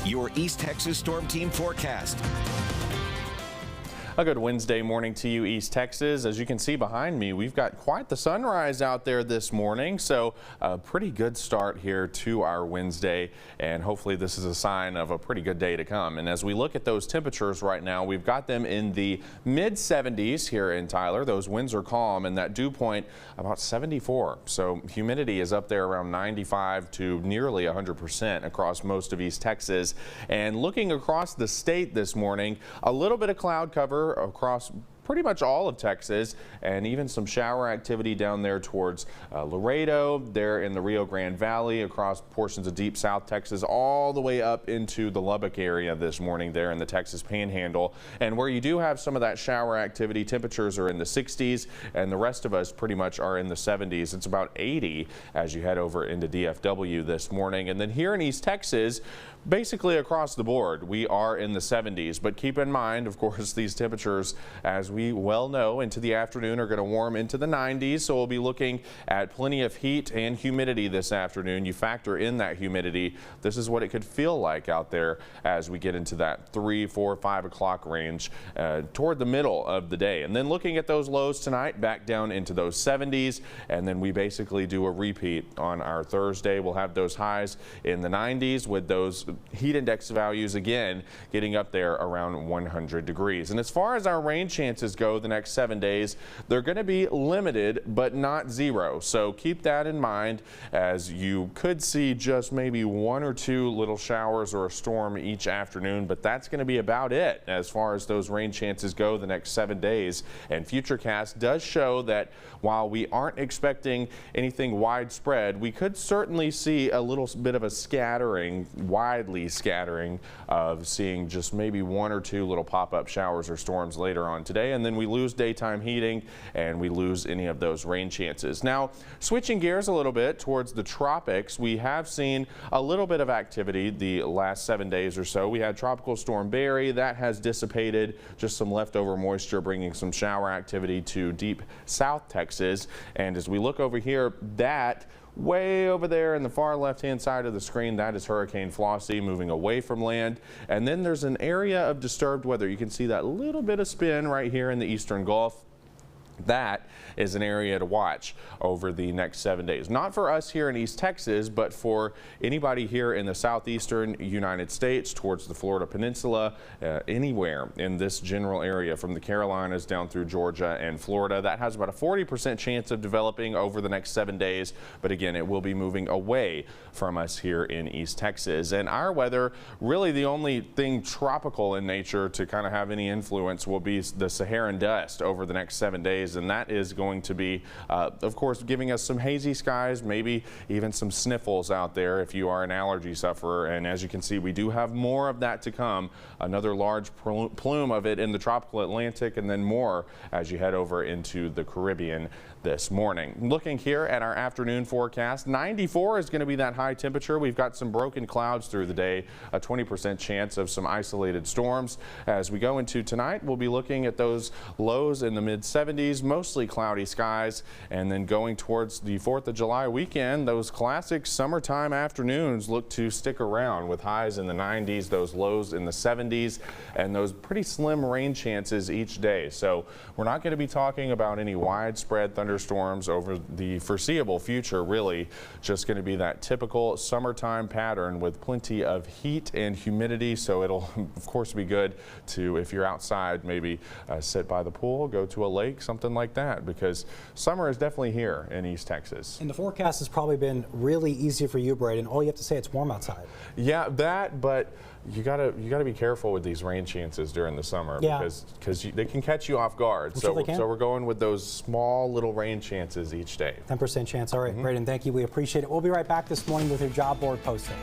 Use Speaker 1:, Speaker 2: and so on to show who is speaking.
Speaker 1: your East Texas Storm Team forecast.
Speaker 2: A good Wednesday morning to you, East Texas. As you can see behind me, we've got quite the sunrise out there this morning, so a pretty good start here to our Wednesday, and hopefully this is a sign of a pretty good day to come. And as we look at those temperatures right now, we've got them in the mid 70s here in Tyler. Those winds are calm, and that dew point about 74. So humidity is up there around 95 to nearly 100% across most of East Texas. And looking across the state this morning, a little bit of cloud cover across pretty much all of Texas, and even some shower activity down there towards Laredo, there in the Rio Grande Valley, across portions of deep South Texas, all the way up into the Lubbock area this morning there in the Texas Panhandle. And where you do have some of that shower activity, temperatures are in the 60s, and the rest of us pretty much are in the 70s. It's about 80 as you head over into DFW this morning. And then here in East Texas, basically across the board, we are in the 70s. But keep in mind, of course, these temperatures, as we well know, into the afternoon are going to warm into the 90s. So we'll be looking at plenty of heat and humidity this afternoon. You factor in that humidity, this is what it could feel like out there as we get into that 3, 4, 5 o'clock range toward the middle of the day. And then looking at those lows tonight, back down into those 70s. And then we basically do a repeat on our Thursday. We'll have those highs in the 90s with those heat index values again getting up there around 100 degrees. And as far as our rain chances go the next 7 days, they're going to be limited but not zero. So keep that in mind, as you could see just maybe 1 or 2 little showers or a storm each afternoon, but that's going to be about it as far as those rain chances go the next 7 days. And Futurecast does show that while we aren't expecting anything widespread, we could certainly see a little bit of a scattering, widely scattering, of seeing just maybe 1 or 2 little pop-up showers or storms later on today. And then we lose daytime heating and we lose any of those rain chances. Now, switching gears a little bit towards the tropics, we have seen a little bit of activity the last 7 days or so. We had Tropical Storm Barry that has dissipated, just some leftover moisture bringing some shower activity to deep South Texas. And as we look over here, that way over there in the far left-hand side of the screen, that is Hurricane Flossie moving away from land. And then there's an area of disturbed weather. You can see that little bit of spin right here in the eastern Gulf. That is an area to watch over the next 7 days. Not for us here in East Texas, but for anybody here in the southeastern United States towards the Florida Peninsula, anywhere in this general area from the Carolinas down through Georgia and Florida. That has about a 40% chance of developing over the next 7 days. But again, it will be moving away from us here in East Texas. And our weather, really the only thing tropical in nature to kind of have any influence will be the Saharan dust over the next 7 days. And that is going to be, of course, giving us some hazy skies, maybe even some sniffles out there if you are an allergy sufferer. And as you can see, we do have more of that to come. Another large plume of it in the tropical Atlantic, and then more as you head over into the Caribbean this morning. Looking here at our afternoon forecast, 94 is going to be that high temperature. We've got some broken clouds through the day, a 20% chance of some isolated storms. As we go into tonight, we'll be looking at those lows in the mid 70s, mostly cloudy skies, and then going towards the 4th of July weekend, those classic summertime afternoons look to stick around with highs in the 90s, those lows in the 70s, and those pretty slim rain chances each day. So we're not going to be talking about any widespread thunderstorms over the foreseeable future, really just going to be that typical summertime pattern with plenty of heat and humidity. So it'll of course be good to, if you're outside, maybe sit by the pool, go to a lake, something like that, because summer is definitely here in East Texas.
Speaker 3: And the forecast has probably been really easy for you, Braden. All you have to say, it's warm outside.
Speaker 2: Yeah, that, but you gotta be careful with these rain chances during the summer, because they can catch you off guard. So we're going with those small little rain chances each day.
Speaker 3: 10% chance. All right, Braden, thank you. We appreciate it. We'll be right back this morning with your job board posting.